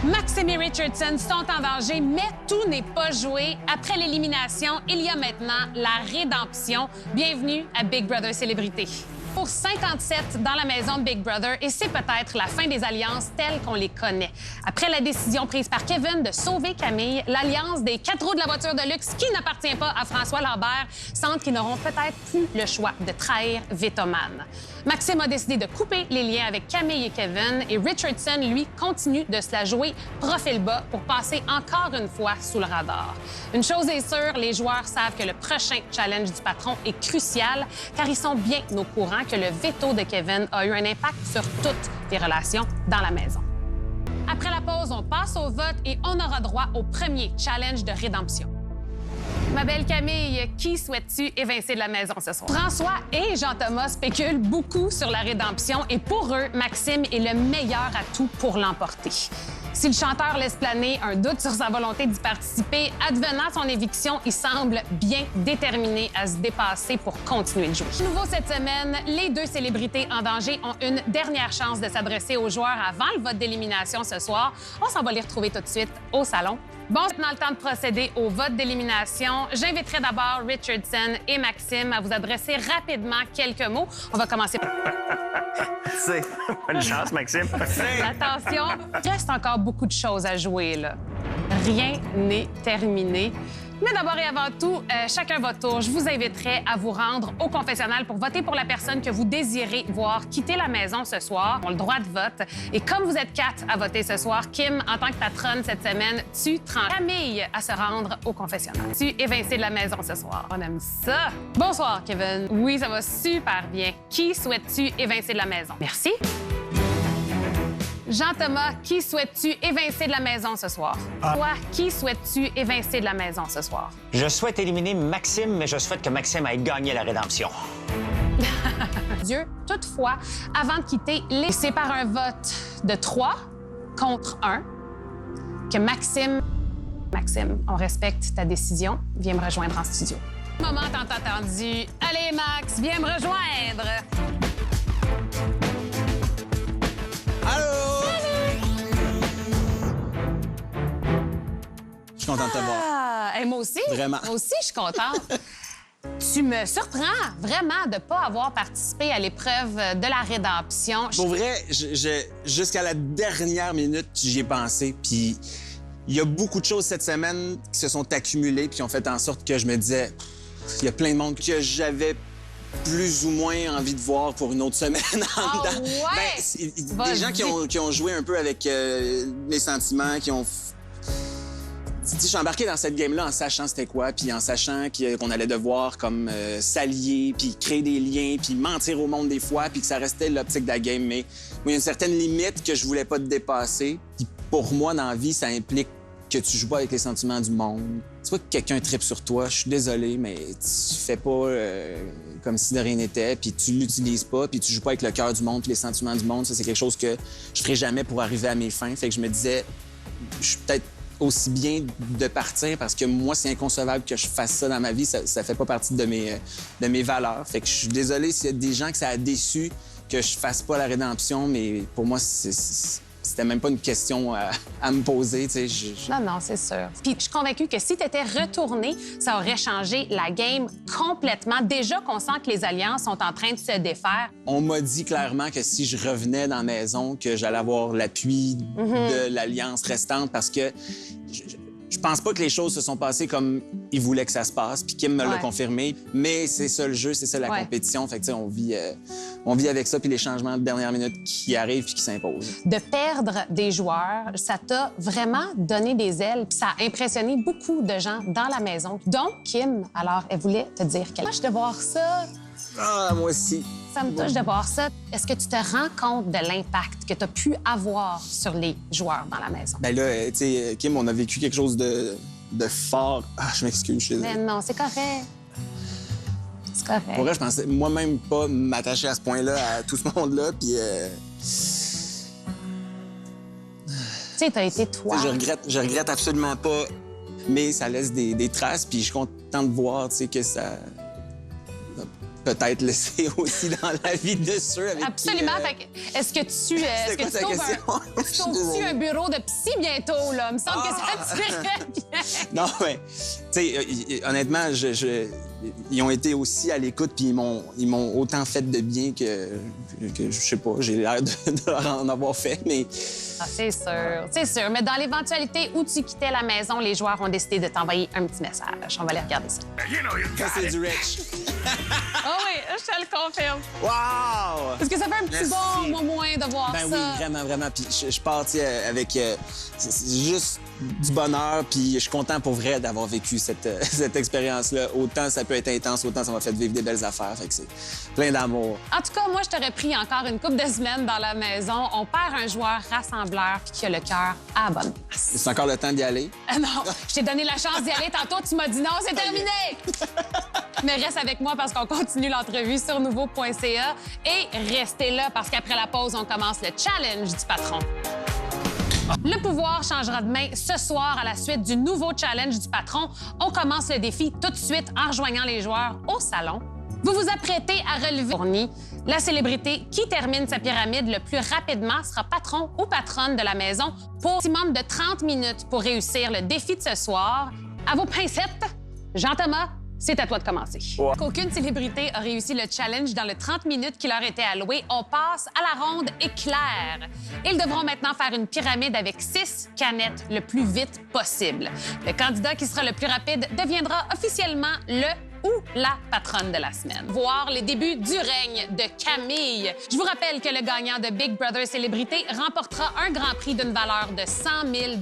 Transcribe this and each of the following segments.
Maxime et Richardson sont en danger, mais tout n'est pas joué. Après l'élimination, il y a maintenant la rédemption. Bienvenue à Big Brother Célébrité. Pour 57 dans la maison de Big Brother, et c'est peut-être la fin des alliances telles qu'on les connaît. Après la décision prise par Kevin de sauver Camille, l'alliance des 4 roues de la voiture de luxe qui n'appartient pas à François Lambert sentent qu'ils n'auront peut-être plus le choix de trahir Vetoman. Maxime a décidé de couper les liens avec Camille et Kevin, et Richardson, lui, continue de se la jouer profil bas pour passer encore une fois sous le radar. Une chose est sûre, les joueurs savent que le prochain challenge du patron est crucial, car ils sont bien au courant que le veto de Kevin a eu un impact sur toutes les relations dans la maison. Après la pause, on passe au vote et on aura droit au premier challenge de rédemption. Ma belle Camille, qui souhaites-tu évincer de la maison ce soir? François et Jean-Thomas spéculent beaucoup sur la rédemption et pour eux, Maxime est le meilleur atout pour l'emporter. Si le chanteur laisse planer un doute sur sa volonté d'y participer, advenant son éviction, il semble bien déterminé à se dépasser pour continuer de jouer. Nouveau cette semaine, les deux célébrités en danger ont une dernière chance de s'adresser aux joueurs avant le vote d'élimination ce soir. On s'en va les retrouver tout de suite au salon. Bon, c'est maintenant le temps de procéder au vote d'élimination. J'inviterai d'abord Richardson et Maxime à vous adresser rapidement quelques mots. On va commencer. C'est bonne chance, Maxime. Attention, il reste encore beaucoup de choses à jouer, là. Rien n'est terminé. Mais d'abord et avant tout, chacun votre tour, je vous inviterai à vous rendre au confessionnal pour voter pour la personne que vous désirez voir quitter la maison ce soir. On a le droit de vote. Et comme vous êtes 4 à voter ce soir, Kim, en tant que patronne cette semaine, tu trans Camille à se rendre au confessionnal. Tu évincé de la maison ce soir. On aime ça. Bonsoir, Kevin. Oui, ça va super bien. Qui souhaites-tu évincer de la maison? Merci. Jean-Thomas, qui souhaites-tu évincer de la maison ce soir? Toi, qui souhaites-tu évincer de la maison ce soir? Je souhaite éliminer Maxime, mais je souhaite que Maxime aille gagner la rédemption. Dieu, toutefois, avant de quitter, c'est par un vote de 3 contre 1 que Maxime, on respecte ta décision. Viens me rejoindre en studio. Moment tant attendu. Allez, Max, viens me rejoindre. Allô? Je suis contente de te voir. Ah, et moi aussi. Vraiment. Moi aussi, je suis contente. Tu me surprends vraiment de ne pas avoir participé à l'épreuve de la rédemption. Pour vrai, jusqu'à la dernière minute, j'y ai pensé. Puis il y a beaucoup de choses cette semaine qui se sont accumulées puis qui ont fait en sorte que je me disais, il y a plein de monde que j'avais plus ou moins envie de voir pour une autre semaine en dedans. Ouais? Des gens qui ont joué un peu avec mes sentiments, qui ont... Je suis embarqué dans cette game-là en sachant c'était quoi, puis en sachant qu'on allait devoir comme s'allier, puis créer des liens, puis mentir au monde des fois, puis que ça restait l'optique de la game. Mais il y a une certaine limite que je voulais pas te dépasser. Puis pour moi, dans la vie, ça implique que tu joues pas avec les sentiments du monde. Tu vois que quelqu'un tripe sur toi, je suis désolé, mais tu fais pas comme si de rien n'était, puis tu l'utilises pas, puis tu joues pas avec le cœur du monde, puis les sentiments du monde. Ça, c'est quelque chose que je ferai jamais pour arriver à mes fins. Fait que je me disais, je suis peut-être aussi bien de partir parce que moi, c'est inconcevable que je fasse ça dans ma vie. Ça fait pas partie de mes valeurs. Fait que je suis désolé s'il y a des gens que ça a déçu que je fasse pas la rédemption, mais pour moi, c'était même pas une question à me poser, tu sais. Non, c'est sûr. Puis je suis convaincue que si tu étais retourné, ça aurait changé la game complètement. Déjà qu'on sent que les alliances sont en train de se défaire. On m'a dit clairement que si je revenais dans la maison, que j'allais avoir l'appui de l'alliance restante parce que je pense pas que les choses se sont passées comme ils voulaient que ça se passe, puis Kim me l'a confirmé. Mais c'est ça le jeu, c'est ça la compétition. Fait que, tu sais, on vit avec ça, puis les changements de dernière minute qui arrivent puis qui s'imposent. De perdre des joueurs, ça t'a vraiment donné des ailes, puis ça a impressionné beaucoup de gens dans la maison. Donc, Kim, alors, elle voulait te dire quelque chose. De voir ça, Ah, moi aussi. ça me touche de voir ça. Est-ce que tu te rends compte de l'impact que tu as pu avoir sur les joueurs dans la maison? Ben là, tu sais, Kim, on a vécu quelque chose de fort. Ah, je m'excuse, je suis désolé. Mais non, c'est correct. C'est correct. Pour vrai, je pensais moi-même pas m'attacher à ce point-là, à tout ce monde-là, puis... Tu sais, t'as été toi. Je regrette absolument pas, mais ça laisse des traces, puis je suis content de voir, tu sais, que ça... peut-être laisser aussi dans la vie de ceux avec Absolument. qui... Fait que, est-ce que tu C'était quoi ta question? sauves-tu un bureau de psy bientôt, là? Il me semble que ça tirait bien. Non, mais, tu sais, honnêtement, ils ont été aussi à l'écoute, puis ils m'ont autant fait de bien que je sais pas, j'ai l'air de leur en avoir fait, mais... Ah, c'est sûr, c'est sûr. Mais dans l'éventualité où tu quittais la maison, les joueurs ont décidé de t'envoyer un petit message. On va aller regarder ça. Ça, c'est du rich. Ah oui, je te le confirme. Wow! Parce que ça fait un petit Merci. bon moment de voir Ben ça. oui, vraiment, vraiment. Puis je pars, tu sais, avec c'est juste du bonheur, puis je suis content pour vrai d'avoir vécu cette expérience-là. Autant ça peut être intense, autant ça m'a fait vivre des belles affaires. Fait que c'est plein d'amour. En tout cas, moi, je t'aurais pris encore une couple de semaines dans la maison. On perd un joueur rassembleur puis qui a le cœur à la bonne place. C'est encore le temps d'y aller. Ah non, je t'ai donné la chance d'y aller tantôt. Tu m'as dit non, c'est terminé. Mais reste avec moi parce qu'on continue l'entrevue sur nouveau.ca et restez là parce qu'après la pause, on commence le challenge du patron. Le pouvoir changera de main ce soir à la suite du nouveau challenge du patron. On commence le défi tout de suite en rejoignant les joueurs au salon. Vous vous apprêtez à relever Fourni. La célébrité qui termine sa pyramide le plus rapidement sera patron ou patronne de la maison pour un maximum de 30 minutes pour réussir le défi de ce soir. À vos pincettes, Jean-Thomas, c'est à toi de commencer. Ouais. Qu'aucune célébrité a réussi le challenge dans le 30 minutes qui leur était alloué, on passe à la ronde éclair. Ils devront maintenant faire une pyramide avec 6 canettes le plus vite possible. Le candidat qui sera le plus rapide deviendra officiellement le ou la patronne de la semaine. Voir les débuts du règne de Camille. Je vous rappelle que le gagnant de Big Brother Célébrité remportera un grand prix d'une valeur de 100 000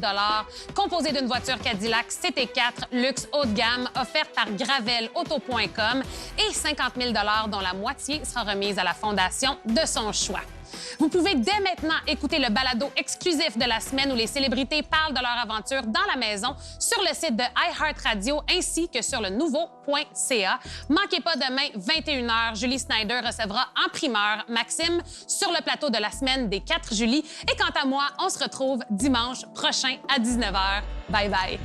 composé d'une voiture Cadillac CT4 luxe haut de gamme offerte par gravelauto.com et 50 000 dont la moitié sera remise à la fondation de son choix. Vous pouvez dès maintenant écouter le balado exclusif de la semaine où les célébrités parlent de leur aventure dans la maison sur le site de iHeartRadio ainsi que sur le nouveau.ca. Manquez pas demain, 21h, Julie Snyder recevra en primeur Maxime sur le plateau de la semaine des 4 Julie. Et quant à moi, on se retrouve dimanche prochain à 19h. Bye bye.